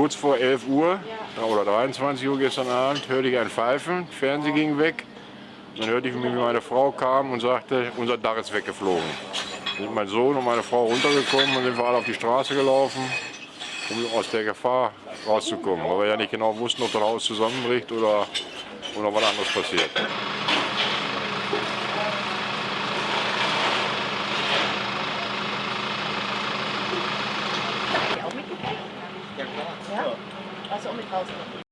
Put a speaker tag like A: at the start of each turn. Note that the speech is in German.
A: kurz vor 11 Uhr oder 23 Uhr gestern Abend hörte ich ein Pfeifen, Fernseher ging weg. Dann hörte ich, wie meine Frau kam und sagte, unser Dach ist weggeflogen. Dann sind mein Sohn und meine Frau runtergekommen und sind wir alle auf die Straße gelaufen, um aus der Gefahr rauszukommen. Weil wir ja nicht genau wussten, ob das Haus zusammenbricht oder was anderes passiert.
B: Auch mitgekriegt? Ja, klar. Ja? Also auch mit rausgenommen.